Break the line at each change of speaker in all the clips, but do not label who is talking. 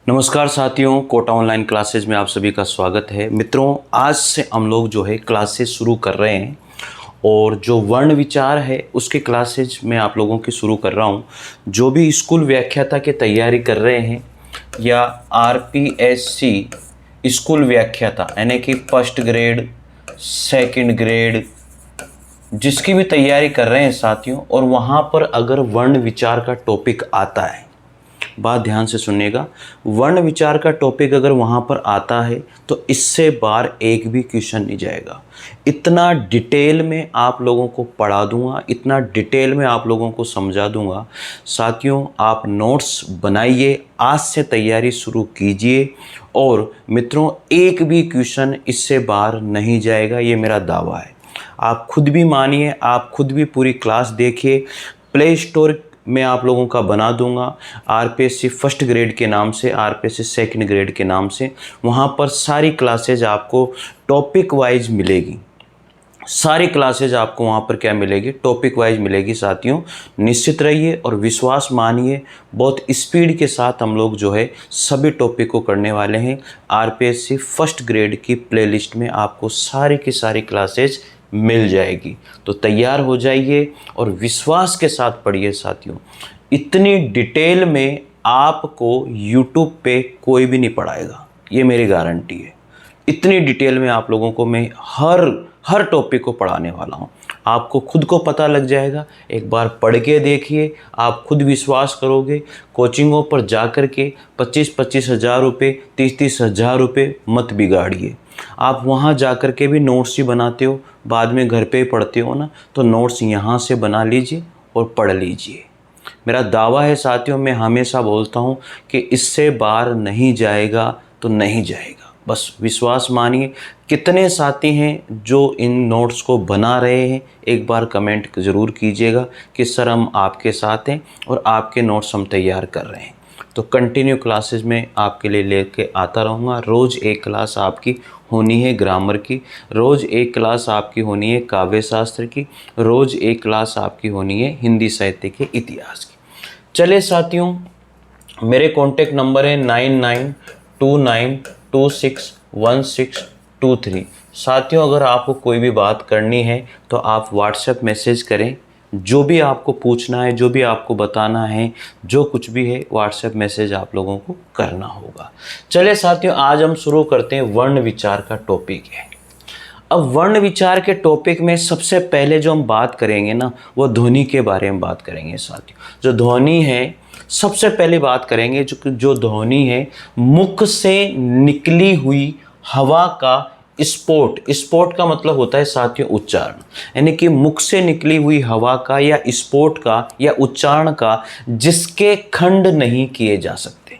नमस्कार साथियों, Kota online classes में आप सभी का स्वागत है। मित्रों, आज से हम लोग जो है क्लासेस शुरू कर रहे हैं और जो वर्ण विचार है उसके क्लासेज मैं आप लोगों की शुरू कर रहा हूं। जो भी स्कूल व्याख्याता की तैयारी कर रहे हैं या आरपीएससी स्कूल व्याख्याता यानी कि फर्स्ट ग्रेड, सेकंड ग्रेड, जिसकी भी तैयारी कर रहे हैं साथियों, और वहाँ पर अगर वर्ण विचार का टॉपिक आता है, बात ध्यान से सुनिएगा, वर्ण विचार का टॉपिक अगर वहाँ पर आता है तो इससे बार एक भी क्वेश्चन नहीं जाएगा। इतना डिटेल में आप लोगों को पढ़ा दूंगा, इतना डिटेल में आप लोगों को समझा दूंगा। साथियों, आप नोट्स बनाइए, आज से तैयारी शुरू कीजिए और मित्रों एक भी क्वेश्चन इससे बाहर नहीं जाएगा, ये मेरा दावा है। आप खुद भी मानिए, आप खुद भी पूरी क्लास देखिए। प्ले स्टोर मैं आप लोगों का बना दूंगा आरपीएससी फर्स्ट ग्रेड के नाम से, आरपीएससी सेकंड ग्रेड के नाम से। वहाँ पर सारी क्लासेज आपको टॉपिक वाइज मिलेगी। सारी क्लासेज आपको वहाँ पर क्या मिलेगी? टॉपिक वाइज मिलेगी। साथियों, निश्चित रहिए और विश्वास मानिए, बहुत स्पीड के साथ हम लोग जो है सभी टॉपिक को करने वाले हैं। आरपीएससी फर्स्ट ग्रेड की प्लेलिस्ट में आपको सारी की सारी क्लासेज मिल जाएगी। तो तैयार हो जाइए और विश्वास के साथ पढ़िए। साथियों, इतनी डिटेल में आपको YouTube पे कोई भी नहीं पढ़ाएगा, ये मेरी गारंटी है। इतनी डिटेल में आप लोगों को मैं हर टॉपिक को पढ़ाने वाला हूँ। आपको खुद को पता लग जाएगा। एक बार पढ़ के देखिए, आप खुद विश्वास करोगे। कोचिंगों पर जा कर के 25-25 हज़ार रुपये, 30-30 हज़ार रुपये मत बिगाड़िए। आप वहाँ जा कर के भी नोट्स ही बनाते हो, बाद में घर पे ही पढ़ते हो ना, तो नोट्स यहाँ से बना लीजिए और पढ़ लीजिए। मेरा दावा है साथियों, मैं हमेशा बोलता हूँ कि इससे बाहर नहीं जाएगा तो नहीं जाएगा। बस विश्वास मानिए। कितने साथी हैं जो इन नोट्स को बना रहे हैं? एक बार कमेंट ज़रूर कीजिएगा कि सर हम आपके साथ हैं और आपके नोट्स हम तैयार कर रहे हैं। तो कंटिन्यू क्लासेस में आपके लिए लेके आता रहूँगा। रोज़ एक क्लास आपकी होनी है ग्रामर की, रोज़ एक क्लास आपकी होनी है काव्य शास्त्र की, रोज़ एक क्लास आपकी होनी है हिंदी साहित्य के इतिहास की। चलिए साथियों, मेरे कॉन्टेक्ट नंबर है 9929261623। साथियों, अगर आपको कोई भी बात करनी है तो आप व्हाट्सएप मैसेज करें। जो भी आपको पूछना है, जो भी आपको बताना है, जो कुछ भी है, व्हाट्सएप मैसेज आप लोगों को करना होगा। चलिए साथियों, आज हम शुरू करते हैं। वर्ण विचार का टॉपिक है। अब वर्ण विचार के टॉपिक में सबसे पहले जो हम बात करेंगे ना, वो ध्वनि के बारे में बात करेंगे। साथियों, जो ध्वनि है, सबसे पहले बात करेंगे जो ध्वनि है, मुख से निकली हुई हवा का स्फोट का मतलब होता है साथियों उच्चारण, यानी कि मुख से निकली हुई हवा का या स्फोट का या उच्चारण का जिसके खंड नहीं किए जा सकते,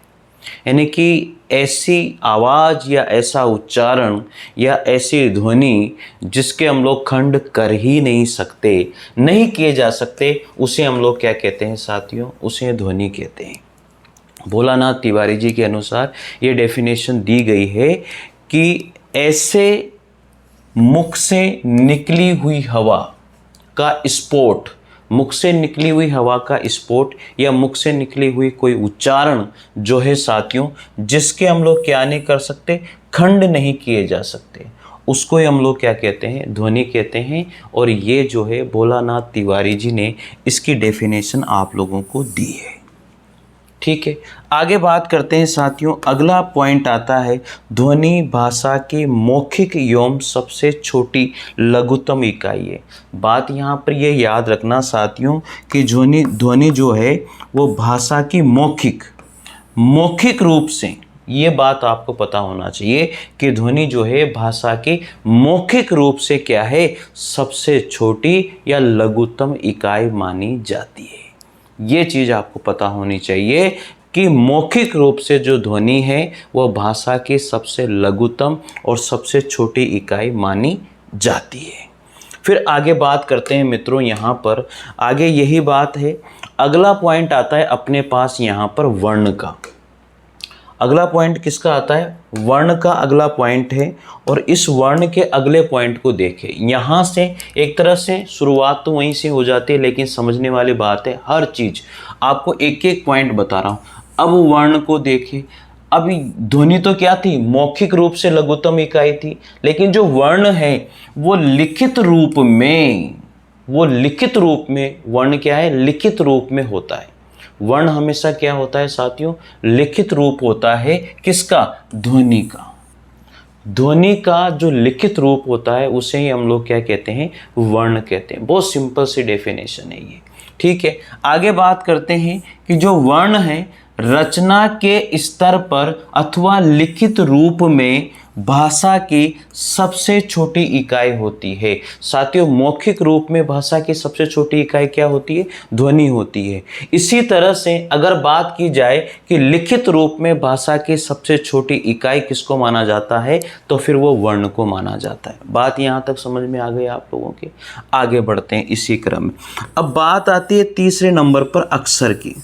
यानी कि ऐसी आवाज़ या ऐसा उच्चारण या ऐसी ध्वनि जिसके हम लोग खंड कर ही नहीं सकते, नहीं किए जा सकते, उसे हम लोग क्या कहते हैं साथियों? उसे ध्वनि कहते हैं। भोलानाथ तिवारी जी के अनुसार ये डेफिनेशन दी गई है कि ऐसे मुख से निकली हुई हवा का स्फोट, मुख से निकली हुई हवा का स्फोट या मुख से निकली हुई कोई उच्चारण जो है साथियों, जिसके हम लोग क्या नहीं कर सकते, खंड नहीं किए जा सकते, उसको ही हम लोग क्या कहते हैं? ध्वनि कहते हैं। और ये जो है भोलानाथ तिवारी जी ने इसकी डेफिनेशन आप लोगों को दी है। ठीक है, आगे बात करते हैं साथियों। अगला पॉइंट आता है, ध्वनि भाषा की मौखिक एवं सबसे छोटी लघुत्तम इकाई है। बात यहाँ पर ये याद रखना साथियों कि ध्वनि जो है वो भाषा की मौखिक रूप से, ये बात आपको पता होना चाहिए कि ध्वनि जो है भाषा की मौखिक रूप से क्या है? सबसे छोटी या लघुत्तम इकाई मानी जाती है। ये चीज़ आपको पता होनी चाहिए कि मौखिक रूप से जो ध्वनि है वह भाषा की सबसे लघुत्तम और सबसे छोटी इकाई मानी जाती है। फिर आगे बात करते हैं मित्रों, यहाँ पर आगे यही बात है। अगला पॉइंट आता है अपने पास यहाँ पर वर्ण का। अगला पॉइंट किसका आता है? वर्ण का अगला पॉइंट है। और इस वर्ण के अगले पॉइंट को देखें। यहाँ से एक तरह से शुरुआत तो वहीं से हो जाती है, लेकिन समझने वाली बात है, हर चीज़ आपको एक एक पॉइंट बता रहा हूँ। अब वर्ण को देखें। अब ध्वनि तो क्या थी, मौखिक रूप से लघुत्तम इकाई थी, लेकिन जो वर्ण है वो लिखित रूप में, वर्ण क्या है, लिखित रूप में होता है। वर्ण हमेशा क्या होता है साथियों, लिखित रूप होता है। किसका, ध्वनि का। ध्वनि का जो लिखित रूप होता है उसे ही हम लोग क्या कहते हैं, वर्ण कहते हैं। बहुत सिंपल सी डेफिनेशन है ये, ठीक है। आगे बात करते हैं कि जो वर्ण है रचना के स्तर पर अथवा लिखित रूप में भाषा की सबसे छोटी इकाई होती है। साथियों, मौखिक रूप में भाषा की सबसे छोटी इकाई क्या होती है, ध्वनि होती है। इसी तरह से अगर बात की जाए कि लिखित रूप में भाषा की सबसे छोटी इकाई किसको माना जाता है, तो फिर वो वर्ण को माना जाता है। बात यहाँ तक समझ में आ गई आप लोगों के। आगे बढ़ते हैं इसी क्रम में। अब बात आती है तीसरे नंबर पर अक्षर की।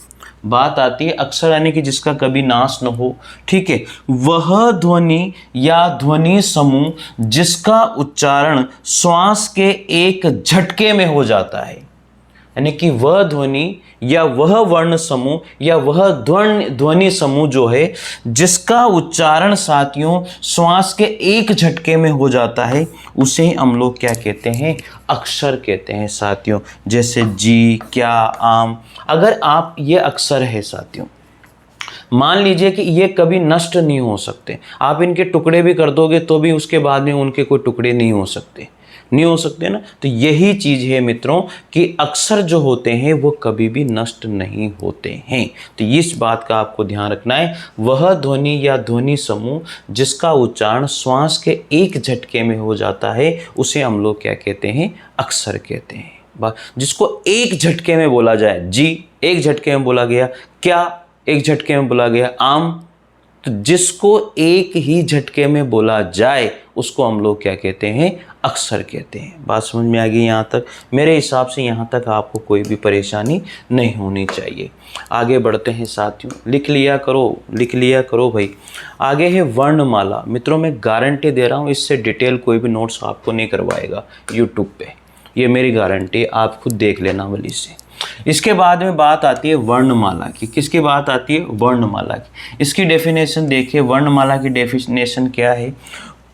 बात आती है अक्षर, यानी कि जिसका कभी नाश न हो, ठीक है। वह ध्वनि या ध्वनि समूह जिसका उच्चारण श्वास के एक झटके में हो जाता है, यानी कि वह ध्वनि या वह वर्ण समूह या वह ध्वनि समूह जो है जिसका उच्चारण साथियों श्वास के एक झटके में हो जाता है, उसे हम लोग क्या कहते हैं, अक्षर कहते हैं साथियों। जैसे जी, क्या, आम। अगर आप ये अक्षर है साथियों, मान लीजिए कि ये कभी नष्ट नहीं हो सकते, आप इनके टुकड़े भी कर दोगे तो भी उसके बाद में उनके कोई टुकड़े नहीं हो सकते ना। तो यही चीज है मित्रों कि अक्षर जो होते हैं वो कभी भी नष्ट नहीं होते हैं। तो इस बात का आपको ध्यान रखना है। वह ध्वनि या ध्वनि समूह जिसका उच्चारण श्वास के एक झटके में हो जाता है, उसे हम लोग क्या कहते हैं, अक्षर कहते हैं। जिसको एक झटके में बोला जाए, जी एक झटके में बोला गया, क्या एक झटके में बोला गया, आम, तो जिसको एक ही झटके में बोला जाए उसको हम लोग क्या कहते हैं, अक्षर कहते हैं। बात समझ में आ गई यहाँ तक। मेरे हिसाब से यहाँ तक आपको कोई भी परेशानी नहीं होनी चाहिए। आगे बढ़ते हैं साथियों, लिख लिया करो भाई। आगे है वर्णमाला। मित्रों, मैं गारंटी दे रहा हूँ, इससे डिटेल कोई भी नोट्स आपको नहीं करवाएगा यूट्यूब पे, ये मेरी गारंटी, आप खुद देख लेना वली से। इसके बाद में बात आती है वर्णमाला की। किसकी बात आती है, वर्णमाला की। इसकी डेफिनेशन देखिए, वर्णमाला की डेफिनेशन क्या है,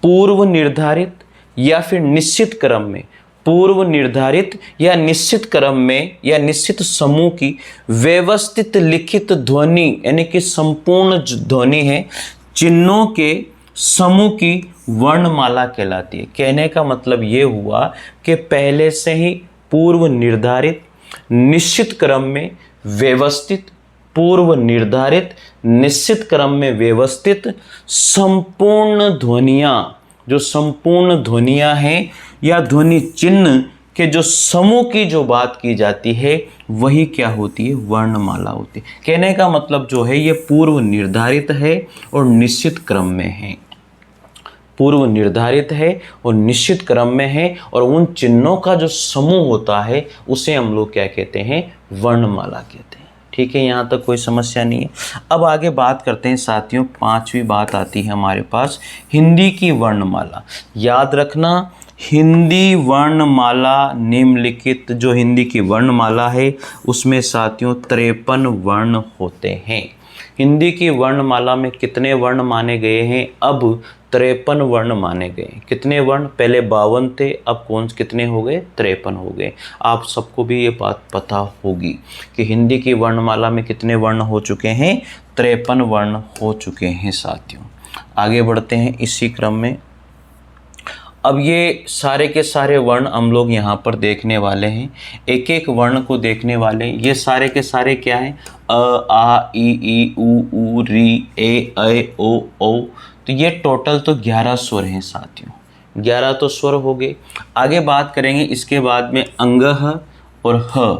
पूर्व निर्धारित या फिर निश्चित क्रम में, पूर्व निर्धारित या निश्चित क्रम में या निश्चित समूह की व्यवस्थित लिखित ध्वनि, यानी कि संपूर्ण ध्वनि है, चिन्हों के समूह की वर्णमाला कहलाती है। कहने का मतलब ये हुआ कि पहले से ही पूर्व निर्धारित, निश्चित क्रम में व्यवस्थित, पूर्व निर्धारित निश्चित क्रम में व्यवस्थित संपूर्ण ध्वनियाँ, जो संपूर्ण ध्वनियाँ हैं या ध्वनि चिन्ह के जो समूह की जो बात की जाती है वही क्या होती है, वर्णमाला होती है। कहने का मतलब जो है ये पूर्व निर्धारित है और निश्चित क्रम में है, पूर्व निर्धारित है और निश्चित क्रम में है, और उन चिन्हों का जो समूह होता है उसे हम लोग क्या कहते हैं, वर्णमाला कहते हैं। ठीक है, यहाँ तक कोई समस्या नहीं है। अब आगे बात करते हैं साथियों, पांचवी बात आती है हमारे पास, हिंदी की वर्णमाला। याद रखना, हिंदी वर्णमाला निम्नलिखित, जो हिंदी की वर्णमाला है उसमें साथियों 53 वर्ण होते हैं। हिंदी की वर्णमाला में कितने वर्ण माने गए हैं, अब 53 वर्ण माने गए। कितने वर्ण, पहले 52 थे, अब कितने हो गए, 53 हो गए। आप सबको भी ये बात पता होगी कि हिंदी की वर्णमाला में कितने वर्ण हो चुके हैं, 53 वर्ण हो चुके हैं साथियों। आगे बढ़ते हैं इसी क्रम में। अब ये सारे के सारे वर्ण हम लोग यहाँ पर देखने वाले हैं, एक एक वर्ण को देखने वाले हैं। ये सारे के सारे क्या हैं, अ, आ, ई, उ, री, ए, ऐ, ओ। तो ये टोटल तो 11 स्वर हैं साथियों, 11 तो स्वर हो गए। आगे बात करेंगे इसके बाद में अंगह और ह।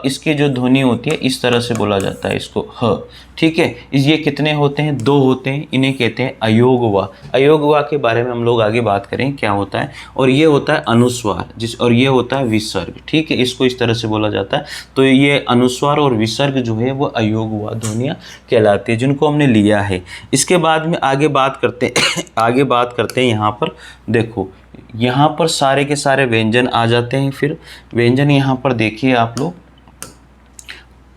इसकी जो ध्वनि होती है इस तरह से बोला जाता है इसको, ह। ठीक है, ये कितने होते हैं, 2 होते हैं, इन्हें कहते हैं अयोगवा। अयोगवा के बारे में हम लोग आगे बात करें क्या होता है। और ये होता है अनुस्वार, और ये होता है विसर्ग। ठीक है, इसको इस तरह से बोला जाता है। तो ये अनुस्वार और विसर्ग जो है वो अयोगवा ध्वनियाँ कहलाती है, जिनको हमने लिया है। इसके बाद में आगे बात करते हैं यहाँ पर देखो, यहाँ पर सारे के सारे व्यंजन आ जाते हैं। फिर व्यंजन यहाँ पर देखिए आप लोग,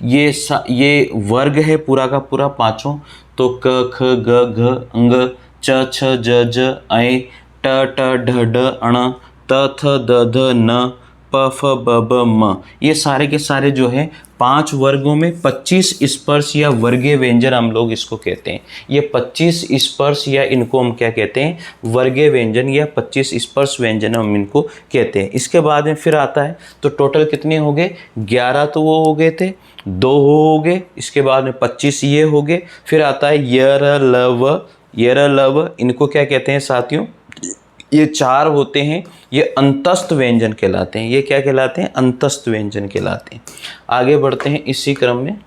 ये वर्ग है पूरा का पूरा 5। तो क ख ग घ अंग च छ ज ज ऐ ट ट ढ ढ अण त थ द ध न प फ ब ब म। ये सारे के सारे जो है 5 वर्गों में 25 स्पर्श या वर्गीय व्यंजन हम लोग इसको कहते हैं। ये 25 स्पर्श या इनको हम क्या कहते हैं, वर्गीय व्यंजन या 25 स्पर्श व्यंजन हम इनको कहते हैं। इसके बाद में फिर आता है तो टोटल कितने हो गए, 11 तो वो हो गए थे, 2 हो गए, इसके बाद में 25 ये हो गए। फिर आता है यर लव, इनको क्या कहते हैं साथियों, ये 4 होते हैं, ये अंतस्थ व्यंजन कहलाते हैं। ये क्या कहलाते हैं, अंतस्थ व्यंजन कहलाते हैं। आगे बढ़ते हैं इसी क्रम में।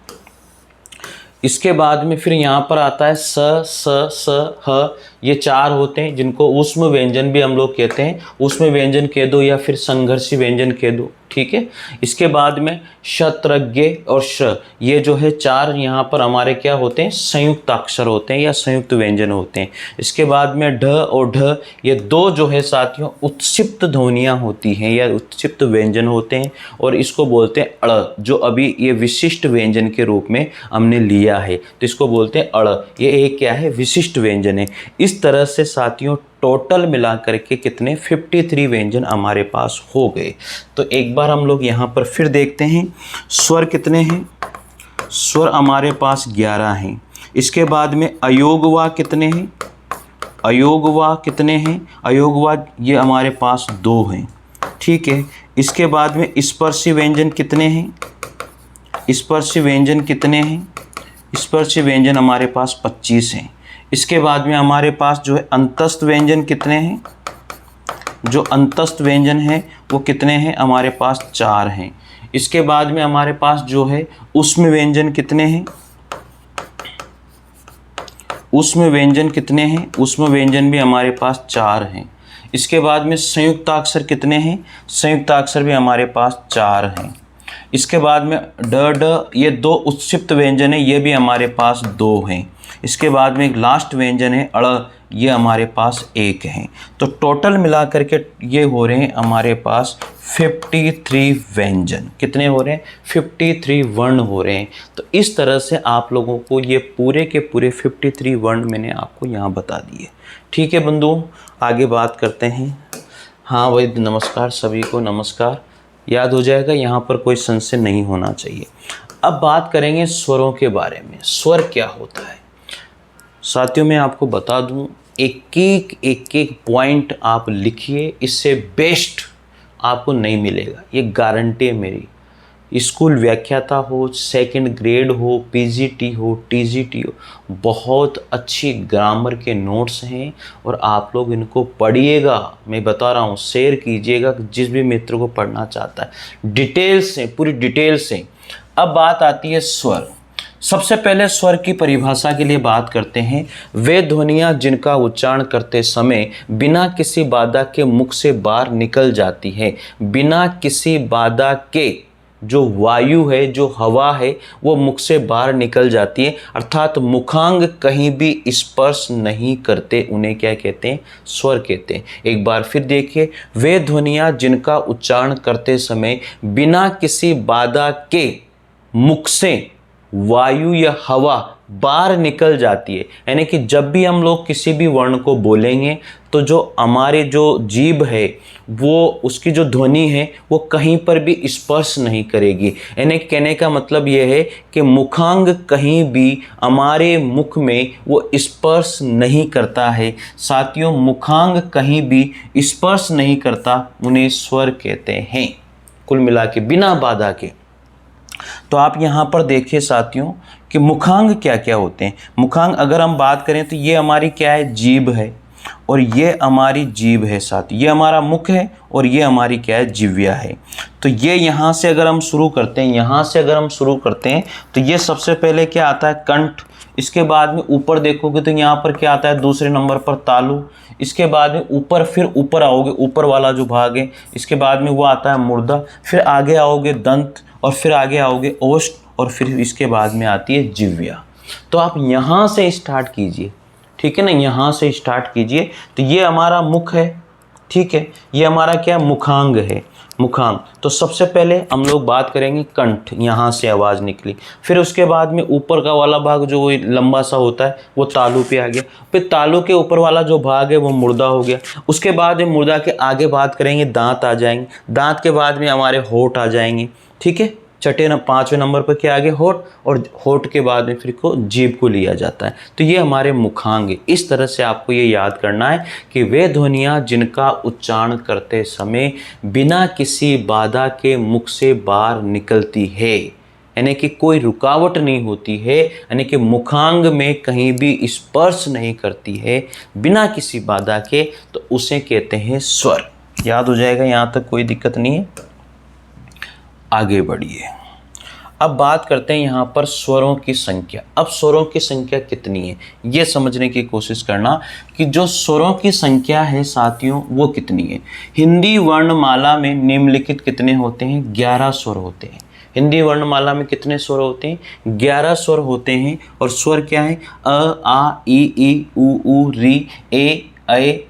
इसके बाद में फिर यहाँ पर आता है स ह, ये 4 होते हैं जिनको ऊष्म व्यंजन भी हम लोग कहते हैं। ऊष्म व्यंजन कह दो या फिर संघर्षी व्यंजन कह दो, ठीक है। इसके बाद में शत्रज्ञ और श, ये जो है 4 यहाँ पर हमारे क्या होते हैं, संयुक्त अक्षर होते हैं या संयुक्त व्यंजन होते हैं। इसके बाद में ढ और ढ, ये 2 जो है साथियों उत्क्षिप्त ध्वनियाँ होती हैं या उत्क्षिप्त व्यंजन होते हैं, और इसको बोलते हैं अड़, जो अभी ये विशिष्ट व्यंजन के रूप में हमने लिया है, तो इसको बोलते हैं अड़। ये एक क्या है, विशिष्ट व्यंजन है। इस तरह से साथियों टोटल मिलाकर के कितने 53 व्यंजन हमारे पास हो गए। तो एक बार हम लोग यहाँ पर फिर देखते हैं स्वर कितने हैं। स्वर हमारे पास 11 हैं। इसके बाद में अयोगवा कितने हैं, अयोगवा कितने हैं, अयोगवा ये हमारे पास 2 हैं, ठीक है। इसके बाद में स्पर्शी व्यंजन कितने हैं, स्पर्शी व्यंजन कितने हैं, स्पर्शी व्यंजन हमारे पास 25 हैं। इसके बाद में हमारे पास जो है अंतस्थ व्यंजन कितने हैं, जो अंतस्थ व्यंजन है वो कितने हैं, हमारे पास 4 हैं। इसके बाद में हमारे पास जो है ऊष्म व्यंजन कितने हैं, ऊष्म व्यंजन कितने हैं, ऊष्म व्यंजन भी हमारे पास 4 हैं। इसके बाद में संयुक्ताक्षर कितने हैं, संयुक्ताक्षर भी हमारे पास 4 हैं। इसके बाद में ड, ये 2 उत्क्षिप्त व्यंजन है, ये भी हमारे पास 2 हैं। इसके बाद में एक लास्ट व्यंजन है अड़, ये हमारे पास 1 है। तो टोटल मिला करके ये हो रहे हैं हमारे पास 53 व्यंजन। कितने हो रहे हैं, 53 वर्ण हो रहे हैं। तो इस तरह से आप लोगों को ये पूरे के पूरे 53 वर्ण मैंने आपको यहाँ बता दिए, ठीक है बंधुओं। आगे बात करते हैं। हाँ भाई, नमस्कार सभी को, नमस्कार। याद हो जाएगा, यहाँ पर कोई संशय नहीं होना चाहिए। अब बात करेंगे स्वरों के बारे में। स्वर क्या होता है साथियों, मैं आपको बता दूं, एक एक पॉइंट आप लिखिए, इससे बेस्ट आपको नहीं मिलेगा, ये गारंटी है मेरी। स्कूल व्याख्याता हो, सेकंड ग्रेड हो, पीजीटी हो, टीजीटी हो, बहुत अच्छी ग्रामर के नोट्स हैं और आप लोग इनको पढ़िएगा। मैं बता रहा हूँ, शेयर कीजिएगा जिस भी मित्र को पढ़ना चाहता है, डिटेल से, पूरी डिटेल से। अब बात आती है स्वर। सबसे पहले स्वर की परिभाषा के लिए बात करते हैं। वे ध्वनियाँ जिनका उच्चारण करते समय बिना किसी बाधा के मुख से बाहर निकल जाती हैं, बिना किसी बाधा के, जो वायु है, जो हवा है, वो मुख से बाहर निकल जाती है, अर्थात मुखांग कहीं भी स्पर्श नहीं करते, उन्हें क्या कहते हैं, स्वर कहते हैं। एक बार फिर देखिए, वे ध्वनियाँ जिनका उच्चारण करते समय बिना किसी बाधा के मुख से वायु या हवा बाहर निकल जाती है, यानी कि जब भी हम लोग किसी भी वर्ण को बोलेंगे तो जो हमारे जो जीभ है, वो उसकी जो ध्वनि है वो कहीं पर भी स्पर्श नहीं करेगी। यानी कहने का मतलब ये है कि मुखांग कहीं भी हमारे मुख में वो स्पर्श नहीं करता है। साथियों, मुखांग कहीं भी स्पर्श नहीं करता, उन्हें स्वर कहते हैं, कुल मिला के बिना बाधा के। तो आप यहाँ पर देखिए साथियों कि मुखांग क्या क्या होते हैं। मुखांग अगर हम बात करें तो ये हमारी क्या है, जीभ है, और ये हमारी जीभ है साथियों, ये हमारा मुख है और ये हमारी क्या है, जिह्वा है। तो ये यहाँ से अगर हम शुरू करते हैं, यहाँ से अगर हम शुरू करते हैं तो ये सबसे पहले क्या आता है, कंठ। इसके बाद में ऊपर देखोगे तो यहाँ पर क्या आता है, दूसरे नंबर पर तालु। इसके बाद में ऊपर, फिर ऊपर आओगे, ऊपर वाला जो भाग है, इसके बाद में वो आता है मुर्दा। फिर आगे आओगे दंत, और फिर आगे आओगे ओष्ठ, और फिर इसके बाद में आती है जिह्वा। तो आप यहाँ से स्टार्ट कीजिए, ठीक है ना, यहाँ से स्टार्ट कीजिए। तो ये हमारा मुख है, ठीक है, ये हमारा क्या मुखांग है। मुखांग। तो सबसे पहले हम लोग बात करेंगे कंठ, यहाँ से आवाज़ निकली, फिर उसके बाद में ऊपर का वाला भाग जो लंबा सा होता है वो तालू पे आ गया, फिर तालू के ऊपर वाला जो भाग है वो मुर्दा हो गया, उसके बाद में मुर्दा के आगे बात करेंगे दांत आ जाएंगे, दांत के बाद में हमारे होठ आ जाएंगे, ठीक है। पाँचवें नंबर पर क्या आगे होठ, और होठ के बाद में फिर को जीभ को लिया जाता है। तो ये हमारे मुखांग है। इस तरह से आपको ये याद करना है कि वे ध्वनियाँ जिनका उच्चारण करते समय बिना किसी बाधा के मुख से बाहर निकलती है, यानी कि कोई रुकावट नहीं होती है, यानी कि मुखांग में कहीं भी स्पर्श नहीं करती है बिना किसी बाधा के, तो उसे कहते हैं स्वर। याद हो जाएगा, यहाँ तक कोई दिक्कत नहीं है। आगे बढ़िए, अब बात करते हैं यहाँ पर स्वरों की संख्या। अब स्वरों की संख्या कितनी है ये समझने की कोशिश करना कि जो स्वरों की संख्या है साथियों वो कितनी है। हिंदी वर्णमाला में निम्नलिखित कितने होते हैं? 11 स्वर होते हैं। हिंदी वर्णमाला में कितने स्वर होते हैं? 11 स्वर होते हैं। और स्वर क्या है? अ, आ, ई, उ, री, ए,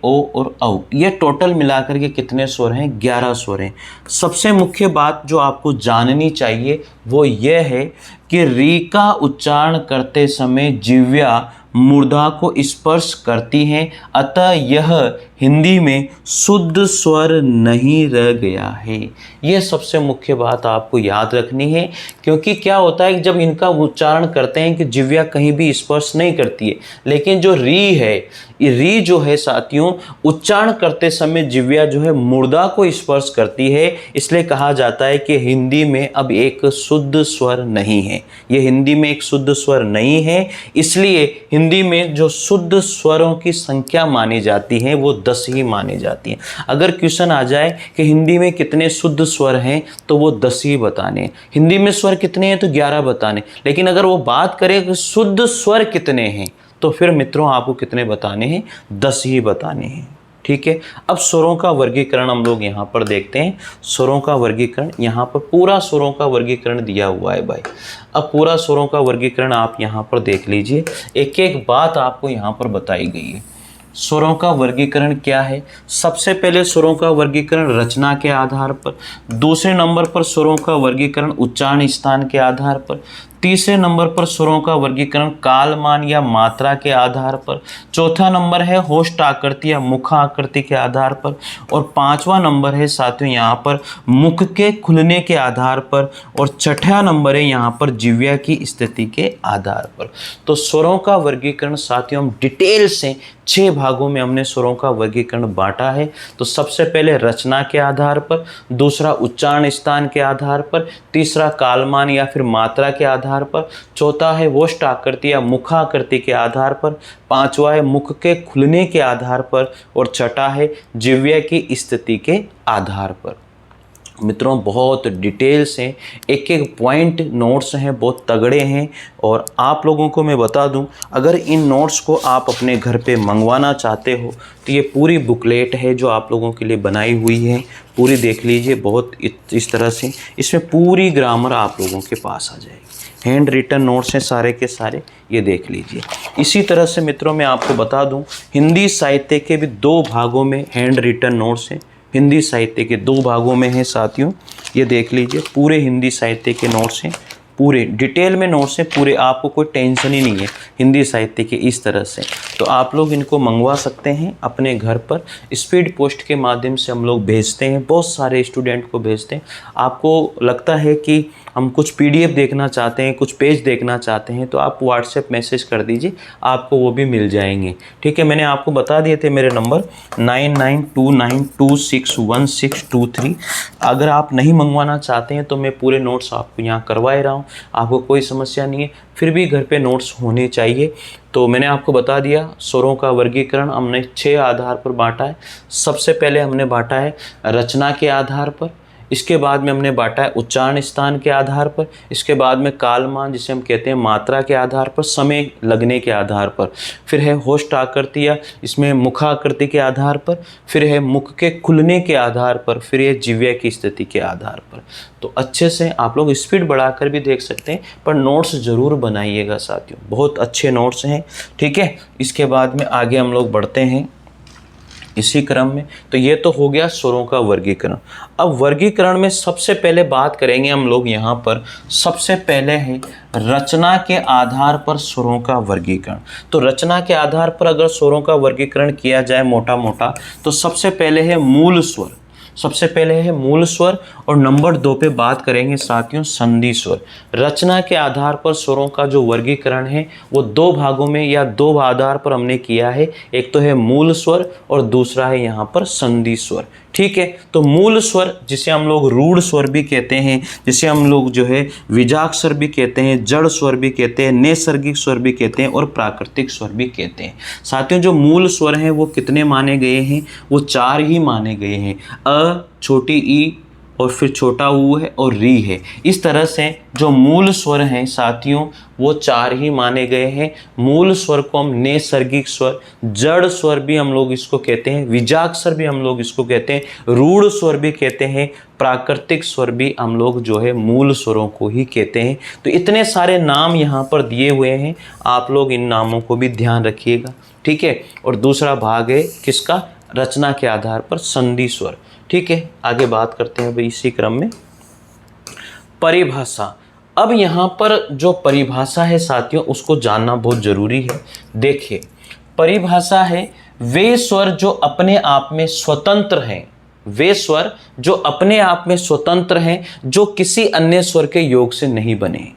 ओ और औ। ये टोटल मिलाकर के कितने स्वर हैं? 11 स्वर हैं। सबसे मुख्य बात जो आपको जाननी चाहिए वो ये है कि री का उच्चारण करते समय जिह्वा मूर्धा को स्पर्श करती हैं, अतः यह हिंदी में शुद्ध स्वर नहीं रह गया है। यह सबसे मुख्य बात आपको याद रखनी है, क्योंकि क्या होता है कि जब इनका उच्चारण करते हैं कि जिह्वा कहीं भी स्पर्श नहीं करती है, लेकिन जो री है, ये री जो है साथियों उच्चारण करते समय जिह्वा जो है मूर्धा को स्पर्श करती है, इसलिए कहा जाता है कि हिंदी में अब एक शुद्ध स्वर नहीं है। ये हिंदी में एक शुद्ध स्वर नहीं है, इसलिए हिंदी में जो शुद्ध स्वरों की संख्या मानी जाती है वो 10 ही मानी जाती है। अगर क्वेश्चन आ जाए कि हिंदी में कितने शुद्ध स्वर हैं तो वो 10 ही बताने हैं। हिंदी में स्वर कितने हैं तो 11 बताने, लेकिन अगर वो बात करें कि शुद्ध स्वर कितने हैं तो फिर मित्रों आपको कितने बताने हैं? 10 ही बताने हैं, ठीक है। अब स्वरों का वर्गीकरण हम लोग यहाँ पर देखते हैं। स्वरों का वर्गीकरण, यहाँ पर पूरा स्वरों का वर्गीकरण दिया हुआ है भाई। अब पूरा स्वरों का वर्गीकरण आप यहाँ पर देख लीजिए, एक एक बात आपको यहाँ पर बताई गई है। स्वरों का वर्गीकरण क्या है? सबसे पहले स्वरों का वर्गीकरण रचना के आधार पर, दूसरे नंबर पर स्वरों का वर्गीकरण उच्चारण स्थान के आधार पर, तीसरे नंबर पर स्वरों का वर्गीकरण कालमान या मात्रा के आधार पर, चौथा नंबर है होष्ठ आकृति या मुख आकृति के आधार पर, और पांचवा नंबर है साथियों यहाँ पर मुख के खुलने के आधार पर, और छठा नंबर है यहाँ पर जिह्वा की स्थिति के आधार पर। तो स्वरों का वर्गीकरण साथियों हम डिटेल से 6 भागों में हमने स्वरों का वर्गीकरण बांटा है। तो सबसे पहले रचना के आधार पर, दूसरा उच्चारण स्थान के आधार पर, तीसरा कालमान या फिर मात्रा के आधार पर, चौथा है वोष्ठ आकृति या मुखाकृति के आधार पर, पांचवा है मुख के खुलने के आधार पर, और छठा है जिह्वा की स्थिति के आधार पर। मित्रों बहुत डिटेल्स हैं, एक एक पॉइंट नोट्स हैं, बहुत तगड़े हैं। और आप लोगों को मैं बता दूं, अगर इन नोट्स को आप अपने घर पे मंगवाना चाहते हो तो ये पूरी बुकलेट है जो आप लोगों के लिए बनाई हुई है, पूरी देख लीजिए। बहुत इस तरह से इसमें पूरी ग्रामर आप लोगों के पास आ जाएगी। हैंड रिटन नोट्स हैं सारे के सारे, ये देख लीजिए। इसी तरह से मित्रों मैं आपको बता दूं, हिंदी साहित्य के भी 2 भागों में हैंड रिटन नोट्स हैं। हिंदी साहित्य के 2 भागों में है साथियों, ये देख लीजिए। पूरे हिंदी साहित्य के नोट्स हैं, पूरे डिटेल में नोट्स हैं पूरे, आपको कोई टेंशन ही नहीं है हिंदी साहित्य के इस तरह से। तो आप लोग इनको मंगवा सकते हैं अपने घर पर, स्पीड पोस्ट के माध्यम से हम लोग भेजते हैं, बहुत सारे स्टूडेंट को भेजते हैं। आपको लगता है कि हम कुछ PDF देखना चाहते हैं, कुछ पेज देखना चाहते हैं, तो आप व्हाट्सएप मैसेज कर दीजिए, आपको वो भी मिल जाएंगे, ठीक है। मैंने आपको बता दिए थे मेरे नंबर 9929261623। अगर आप नहीं मंगवाना चाहते हैं तो मैं पूरे नोट्स आपको यहाँ करवा रहा हूँ, आपको कोई समस्या नहीं है, फिर भी घर पे नोट्स होने चाहिए। तो मैंने आपको बता दिया स्वरों का वर्गीकरण हमने 6 आधार पर बांटा है। सबसे पहले हमने बांटा है रचना के आधार पर, इसके बाद में हमने बांटा है उच्चारण स्थान के आधार पर, इसके बाद में कालमान जिसे हम कहते हैं मात्रा के आधार पर, समय लगने के आधार पर, फिर है होष्ठ आकृति या इसमें मुखाकृति के आधार पर, फिर है मुख के खुलने के आधार पर, फिर है जिह्वा की स्थिति के आधार पर। तो अच्छे से आप लोग स्पीड बढ़ाकर भी देख सकते हैं, पर नोट्स ज़रूर बनाइएगा साथियों, बहुत अच्छे नोट्स हैं, ठीक है। इसके बाद में आगे हम लोग बढ़ते हैं। इसी क्रम में। तो ये तो हो गया स्वरों का वर्गीकरण। अब वर्गीकरण में सबसे पहले बात करेंगे हम लोग यहाँ पर, सबसे पहले है रचना के आधार पर स्वरों का वर्गीकरण। तो रचना के आधार पर अगर स्वरों का वर्गीकरण किया जाए मोटा मोटा, तो सबसे पहले है मूल स्वर, सबसे पहले है मूल स्वर, और नंबर 2 पे बात करेंगे साथियों संधि स्वर। रचना के आधार पर स्वरों का जो वर्गीकरण है वो 2 भागों में या 2 आधार पर हमने किया है, एक तो है मूल स्वर और दूसरा है यहाँ पर संधि स्वर। ठीक है, तो मूल स्वर जिसे हम लोग रूढ़ स्वर भी कहते हैं, जिसे हम लोग जो है विजाक्षर भी कहते हैं, जड़ स्वर भी कहते हैं, नैसर्गिक स्वर भी कहते हैं और प्राकृतिक स्वर भी कहते हैं। साथियों जो मूल स्वर हैं वो कितने माने गए हैं, वो 4 ही माने गए हैं। अ, छोटी ई और फिर छोटा ऊ है और री है। इस तरह से जो मूल स्वर हैं साथियों वो 4 ही माने गए हैं। मूल स्वर को हम नैसर्गिक स्वर, जड़ स्वर भी हम लोग इसको कहते हैं, विजाक्षर भी हम लोग इसको कहते हैं, रूढ़ स्वर भी कहते हैं, प्राकृतिक स्वर भी हम लोग जो है मूल स्वरों को ही कहते हैं। तो इतने सारे नाम यहाँ पर दिए हुए हैं, आप लोग इन नामों को भी ध्यान रखिएगा। ठीक है, और दूसरा भाग है किसका, रचना के आधार पर संधि स्वर। ठीक है, आगे बात करते हैं भाई इसी क्रम में परिभाषा। अब यहाँ पर जो परिभाषा है साथियों उसको जानना बहुत जरूरी है। देखिए परिभाषा है वे स्वर जो अपने आप में स्वतंत्र हैं, वे स्वर जो अपने आप में स्वतंत्र हैं, जो किसी अन्य स्वर के योग से नहीं बने हैं।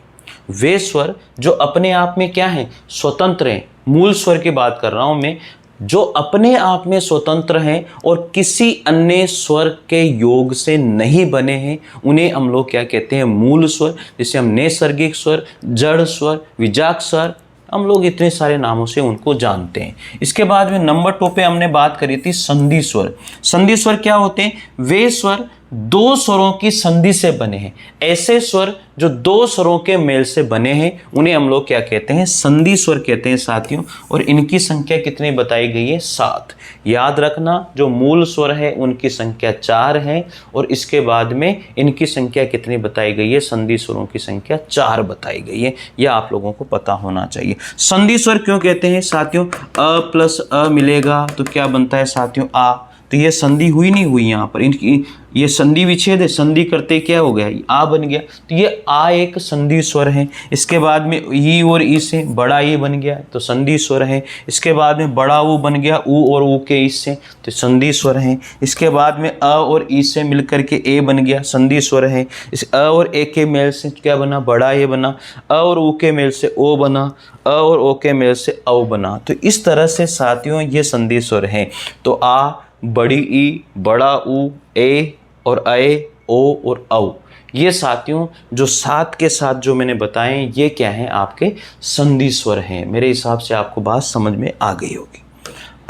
वे स्वर जो अपने आप में क्या हैं, स्वतंत्र हैं। मूल स्वर की बात कर रहा हूं मैं, जो अपने आप में स्वतंत्र हैं और किसी अन्य स्वर के योग से नहीं बने हैं, उन्हें हम लोग क्या कहते हैं, मूल स्वर। जिसे हम नैसर्गिक स्वर, जड़ स्वर, विजाक्षर, हम लोग इतने सारे नामों से उनको जानते हैं। इसके बाद में नंबर 2 पे हमने बात करी थी संधि स्वर। संधि स्वर क्या होते हैं, वे स्वर 2 स्वरों की संधि से बने हैं। ऐसे स्वर जो 2 स्वरों के मेल से बने हैं उन्हें हम लोग क्या कहते हैं, संधि स्वर कहते हैं साथियों। और इनकी संख्या कितनी बताई गई है, 7। याद रखना जो मूल स्वर है उनकी संख्या 4 है और इसके बाद में इनकी संख्या कितनी बताई गई है, संधि स्वरों की संख्या 4 बताई गई है। यह आप लोगों को पता होना चाहिए। संधि स्वर क्यों कहते हैं साथियों, अ प्लस अ मिलेगा तो क्या बनता है साथियों, आ। तो ये संधि हुई नहीं हुई, यहाँ पर इनकी ये संधि विच्छेद है, संधि करते क्या हो गया, आ बन गया। तो ये आ एक संधि स्वर है। इसके बाद में ई और ई से बड़ा ई बन गया तो संधि स्वर है। इसके बाद में बड़ा ऊ बन गया, ऊ और ऊ के ई से, तो संधि स्वर है। इसके बाद में अ और ई से मिलकर के ए बन गया, संधि स्वर है। इस अ और ए के मेल से क्या बना, बड़ा ए बना। अ और ऊ के मेल से ओ बना, अ और ओ के मेल से औ बना। तो इस तरह से साथियों ये संधि स्वर हैं। तो आ, बड़ी ई, बड़ा ऊ, ए और अए, ओ और औ, ये साथियों जो 7 के साथ जो मैंने बताए ये क्या हैं, आपके संधि स्वर हैं। मेरे हिसाब से आपको बात समझ में आ गई होगी।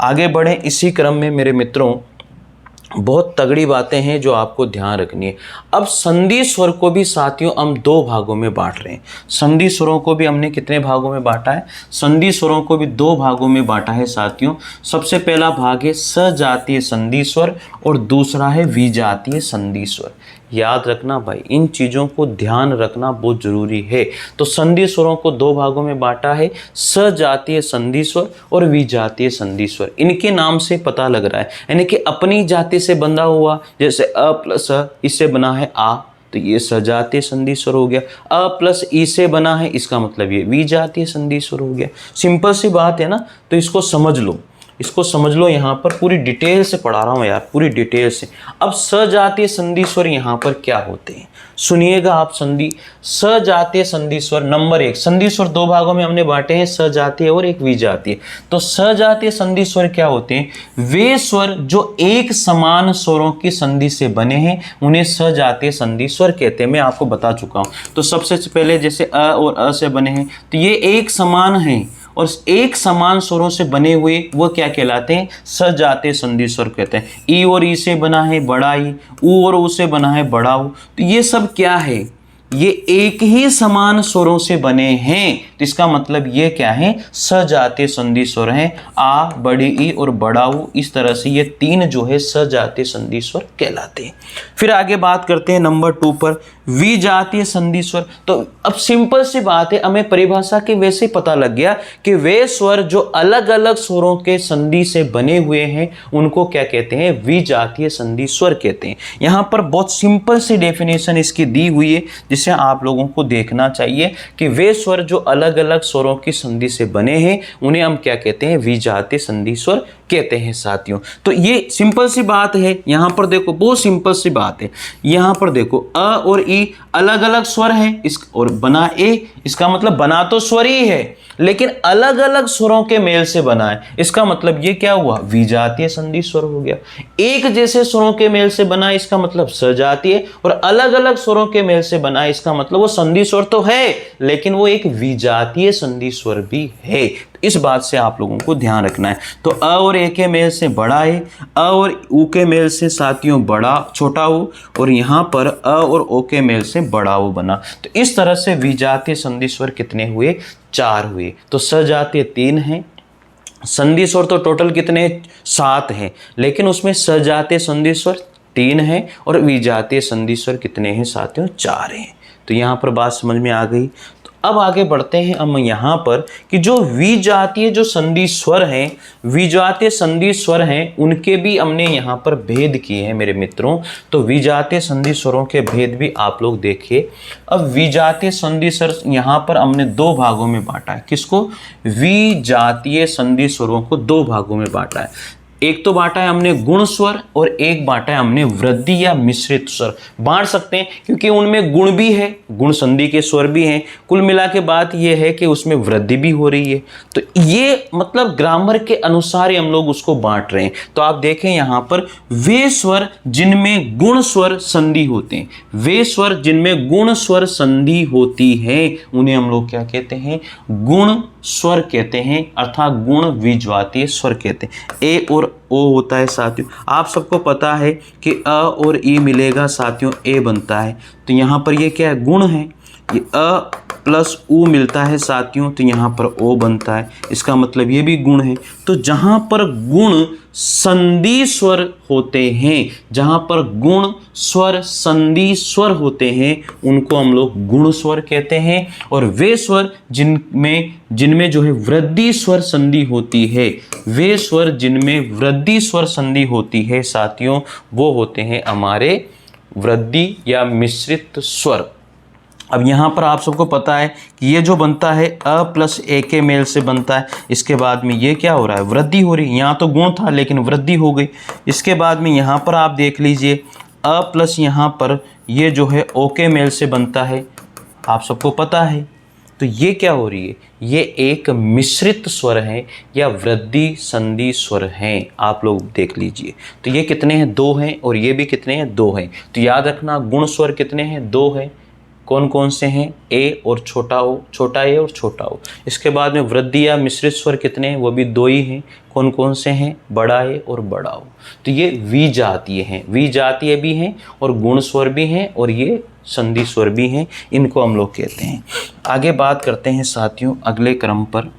आगे बढ़ें इसी क्रम में मेरे मित्रों, बहुत तगड़ी बातें हैं जो आपको ध्यान रखनी है। अब संधि स्वर को भी साथियों हम 2 भागों में बांट रहे हैं। संधि स्वरों को भी हमने कितने भागों में बांटा है, संधि स्वरों को भी 2 भागों में बांटा है साथियों। सबसे पहला भाग है सजातीय संधि स्वर और दूसरा है विजातीय संधि स्वर। याद रखना भाई, इन चीज़ों को ध्यान रखना बहुत जरूरी है। तो संधि स्वरों को 2 भागों में बांटा है, सजातीय संधि स्वर और विजातीय संधि स्वर। इनके नाम से पता लग रहा है, यानी कि अपनी जाति से बंधा हुआ, जैसे अ प्लस अ, इससे बना है आ, तो ये सजातीय संधि स्वर हो गया। अ प्लस ई से बना है, इसका मतलब ये विजातीय संधि स्वर हो गया। सिंपल सी बात है ना, तो इसको समझ लो, इसको समझ लो। यहाँ पर पूरी डिटेल से पढ़ा रहा हूँ यार, पूरी डिटेल से। अब सजातीय संधि स्वर यहाँ पर क्या होते हैं, सुनिएगा आप। संधि सजातीय संधि स्वर नंबर 1, संधि स्वर 2 भागों में हमने बांटे हैं, सजातीय और एक विजातीय। तो सजातीय संधि स्वर क्या होते हैं, वे स्वर जो एक समान स्वरों की संधि से बने हैं उन्हें सजातीय संधि स्वर कहते हैं। मैं आपको बता चुका हूँ। तो सबसे पहले जैसे अ और अ से बने हैं तो ये एक समान हैं और एक समान स्वरों से बने हुए वो क्या कहलाते हैं, सजातीय संधि स्वर कहते हैं। ई और ई से बना है बड़ा ई, ऊ और ऊ से बना है बड़ा ऊ। तो ये सब क्या है, ये एक ही समान स्वरों से बने हैं। तो इसका मतलब ये क्या है, सजातीय संधि स्वर हैं। आ, बड़ी ई और बड़ा ऊ, इस तरह से ये 3 जो है सजातीय संधि स्वर कहलाते हैं। फिर आगे बात करते हैं नंबर 2 पर, विजातीय संधि स्वर। तो अब सिंपल सी बात है, हमें परिभाषा के वैसे ही पता लग गया कि वे स्वर जो अलग अलग स्वरों के संधि से बने हुए हैं उनको क्या कहते हैं, विजातीय संधि स्वर कहते हैं। यहां पर बहुत सिंपल सी डेफिनेशन इसकी दी हुई है जिसे आप लोगों को देखना चाहिए कि वे स्वर जो अलग अलग स्वरों की संधि से बने हैं उन्हें हम क्या कहते हैं, विजातीय संधि स्वर कहते हैं साथियों। तो ये सिंपल सी बात है। यहां पर देखो बहुत सिंपल सी बात है, यहां पर देखो अ और ई अलग अलग स्वर हैं इस और बना ए, इसका मतलब बना तो स्वर ही है लेकिन अलग अलग स्वरों के मेल से बना है, इसका मतलब ये क्या हुआ, विजातीय संधि स्वर हो गया। एक जैसे स्वरों के मेल से बना है इसका मतलब सजातीय, और अलग अलग स्वरों के मेल से बना है इसका मतलब वो संधि स्वर तो है लेकिन वो एक विजातीय संधि स्वर भी है। इस बात से आप लोगों को ध्यान रखना है। तो अ और ए के मेल से बड़ा है, अ और ऊ के मेल से साथियों बड़ा छोटा हो, और यहाँ पर अ और ओ के मेल से बड़ा हो बना। तो इस तरह से विजातीय संधि स्वर कितने हुए, 4 हुए। तो सजातीय 3 हैं, संधि स्वर तो टोटल कितने 7 हैं, लेकिन उसमें सजातीय संधि स्वर 3 हैं और विजातीय संधि स्वर कितने हैं साथियों, 4 हैं। तो यहाँ पर बात समझ में आ गई। अब आगे बढ़ते हैं हम यहाँ पर कि जो विजातीय जो संधि स्वर हैं, विजातीय संधि स्वर हैं, उनके भी हमने यहाँ पर भेद किए हैं मेरे मित्रों। तो विजातीय संधि स्वरों के भेद भी आप लोग देखिए। अब विजातीय संधि स्वर यहाँ पर हमने 2 भागों में बांटा है। किसको, विजातीय संधि स्वरों को 2 भागों में बांटा है। एक तो बांटा है हमने गुण स्वर और एक बांटा है हमने वृद्धि या मिश्रित स्वर। बांट सकते हैं क्योंकि उनमें गुण भी है, गुण संधि के स्वर भी हैं। कुल मिला के बात यह है कि उसमें वृद्धि भी हो रही है। तो ये मतलब ग्रामर के अनुसार ही हम लोग उसको बांट रहे हैं। तो आप देखें यहाँ पर वे स्वर जिनमें गुण स्वर संधि होते हैं, वे स्वर जिनमें गुण स्वर संधि होती है उन्हें हम लोग क्या कहते हैं, गुण स्वर कहते हैं, अर्थात गुण विजातीय स्वर कहते हैं। ए और ओ होता है साथियों। आप सबको पता है कि अ और ई मिलेगा साथियों, ए बनता है। तो यहाँ पर ये क्या है, गुण है। ये अ प्लस ऊ मिलता है साथियों, तो यहाँ पर ओ बनता है, इसका मतलब ये भी गुण है। तो जहाँ पर गुण संधि स्वर होते हैं, जहाँ पर गुण स्वर संधि स्वर होते हैं उनको हम लोग गुण स्वर कहते हैं। और वे स्वर जिनमें जो है वृद्धि स्वर संधि होती है, वे स्वर जिनमें वृद्धि स्वर संधि होती है साथियों, वो होते हैं हमारे वृद्धि या मिश्रित स्वर। अब यहाँ पर आप सबको पता है कि ये जो बनता है अ प्लस ए के मेल से बनता है, इसके बाद में ये क्या हो रहा है, वृद्धि हो रही है। यहाँ तो गुण था लेकिन वृद्धि हो गई। इसके बाद में यहाँ पर आप देख लीजिए अ प्लस यहाँ पर ये जो है ओ के मेल से बनता है, आप सबको पता है। तो ये क्या हो रही है, ये एक मिश्रित स्वर है या वृद्धि संधि स्वर हैं, आप लोग देख लीजिए। तो ये कितने हैं, 2 हैं, और ये भी कितने हैं, 2 हैं। तो याद रखना गुण स्वर कितने हैं, 2 हैं। कौन कौन से हैं, ए और छोटा ओ, छोटा ए और छोटा ओ। इसके बाद में वृद्धि या मिश्रित स्वर कितने हैं, वो भी 2 ही हैं। कौन कौन से हैं, बड़ा ए और बड़ा ओ। तो ये विजातीय हैं, विजातीय भी हैं और गुण स्वर भी हैं और ये संधि स्वर भी हैं, इनको हम लोग कहते हैं। आगे बात करते हैं साथियों अगले क्रम पर।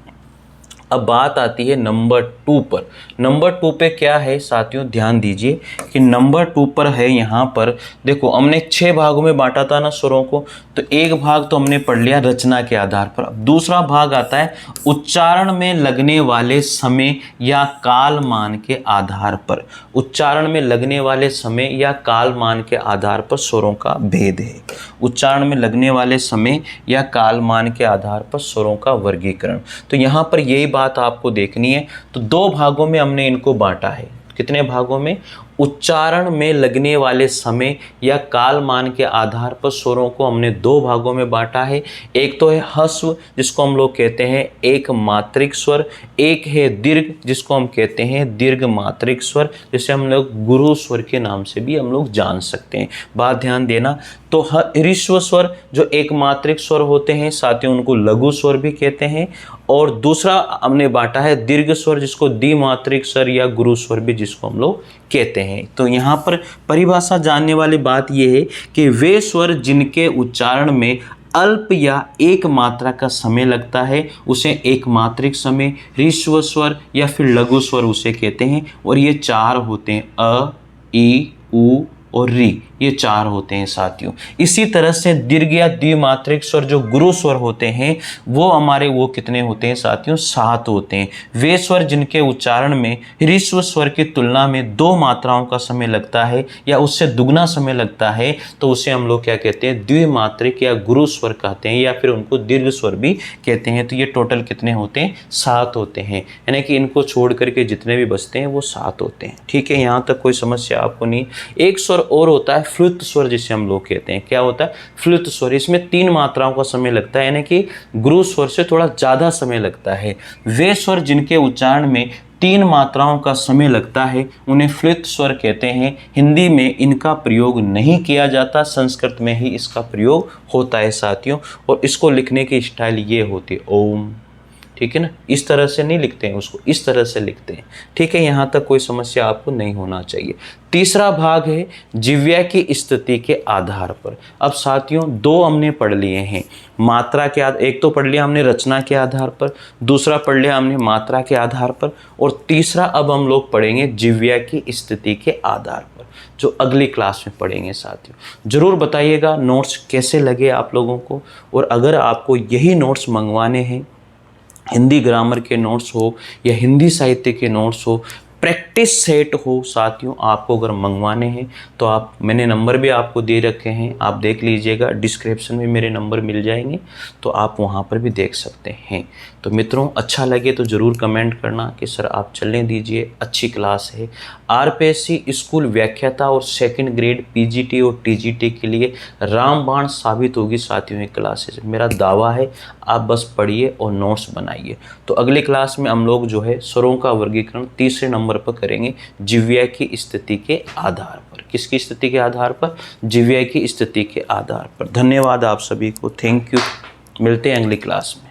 अब बात आती है नंबर 2 पर। नंबर 2 पे क्या है साथियों, ध्यान दीजिए कि नंबर 2 पर है यहाँ पर देखो, हमने 6 भागों में बांटा था ना स्वरों को। तो एक भाग तो हमने पढ़ लिया रचना के आधार पर। अब दूसरा भाग आता है उच्चारण में लगने वाले समय या काल मान के आधार पर। उच्चारण में लगने वाले समय या काल मान के आधार पर स्वरों का भेद है। उच्चारण में लगने वाले समय या काल मान के आधार पर स्वरों का वर्गीकरण। तो यहाँ पर यही बात आपको देखनी है। तो 2 भागों में हमने इनको बांटा है। कितने भागों में, उच्चारण में लगने वाले समय या काल मान के आधार पर स्वरों को हमने 2 भागों में बांटा है। एक तो है ह्रस्व जिसको हम लोग कहते हैं एक मात्रिक स्वर, एक है दीर्घ जिसको हम कहते हैं दीर्घ मात्रिक स्वर, जिसे हम लोग गुरु स्वर के नाम से भी हम लोग जान सकते हैं। बात ध्यान देना। तो ह्रस्व स्वर जो एक मात्रिक स्वर होते हैं साथियों उनको लघु स्वर भी कहते हैं। और दूसरा हमने बांटा है दीर्घ स्वर जिसको द्विमात्रिक स्वर या गुरु स्वर भी जिसको हम लोग कहते हैं। तो यहाँ पर परिभाषा जानने वाली बात यह है कि वे स्वर जिनके उच्चारण में अल्प या एक मात्रा का समय लगता है उसे एक मात्रिक समय, ह्रस्व स्वर या फिर लघु स्वर उसे कहते हैं। और ये 4 होते हैं, अ, ई, उ और री। ये 4 होते हैं साथियों। इसी तरह से दीर्घ या द्विमात्रिक स्वर जो गुरु स्वर होते हैं वो हमारे वो कितने होते हैं साथियों, 7 होते हैं। वे स्वर जिनके उच्चारण में ह्रस्व स्वर की तुलना में 2 मात्राओं का समय लगता है या उससे दुगना समय लगता है तो उसे हम लोग क्या कहते हैं, द्विमात्रिक या गुरु स्वर कहते हैं, या फिर उनको दीर्घ स्वर भी कहते हैं। तो ये टोटल कितने होते हैं, 7 होते हैं, यानी कि इनको छोड़ करके जितने भी बचते हैं वो 7 होते हैं। ठीक है, यहाँ तक कोई समस्या आपको नहीं। एक स्वर और होता है फ्लुत स्वर, जिसे हम लोग कहते हैं, क्या होता है, फ्लुत स्वर। इसमें 3 मात्राओं का समय लगता है, यानी कि गुरु स्वर से थोड़ा ज़्यादा समय लगता है। वे स्वर जिनके उच्चारण में 3 मात्राओं का समय लगता है उन्हें फ्लुत स्वर कहते हैं। हिंदी में इनका प्रयोग नहीं किया जाता, संस्कृत में ही इसका प्रयोग होता है साथियों। और इसको लिखने की स्टाइल ये होती है ओम, ठीक है ना, इस तरह से नहीं लिखते हैं उसको, इस तरह से लिखते हैं। ठीक है, यहाँ तक कोई समस्या आपको नहीं होना चाहिए। तीसरा भाग है जिह्वा की स्थिति के आधार पर। अब साथियों 2 हमने पढ़ लिए हैं, मात्रा के एक तो पढ़ लिया हमने रचना के आधार पर, दूसरा पढ़ लिया हमने मात्रा के आधार पर, और तीसरा अब हम लोग पढ़ेंगे जिह्वा की स्थिति के आधार पर, जो अगली क्लास में पढ़ेंगे साथियों। ज़रूर बताइएगा नोट्स कैसे लगे आप लोगों को, और अगर आपको यही नोट्स मंगवाने हैं, हिंदी ग्रामर के नोट्स हो या हिंदी साहित्य के नोट्स हो, प्रैक्टिस सेट हो साथियों, आपको अगर मंगवाने हैं तो आप, मैंने नंबर भी आपको दे रखे हैं, आप देख लीजिएगा, डिस्क्रिप्शन में मेरे नंबर मिल जाएंगे, तो आप वहाँ पर भी देख सकते हैं। तो मित्रों अच्छा लगे तो ज़रूर कमेंट करना कि सर आप चलने दीजिए, अच्छी क्लास है। आरपीएससी स्कूल व्याख्याता और 2nd ग्रेड पीजीटी और टीजीटी के लिए रामबाण साबित होगी साथियों ये क्लासेस, मेरा दावा है। आप बस पढ़िए और नोट्स बनाइए। तो अगली क्लास में हम लोग जो है स्वरों का वर्गीकरण तीसरे नंबर पर करेंगे, जिह्वा की स्थिति के आधार पर। किसकी स्थिति के आधार पर, जिह्वा की स्थिति के आधार पर। धन्यवाद आप सभी को, थैंक यू। मिलते हैं अगली क्लास में।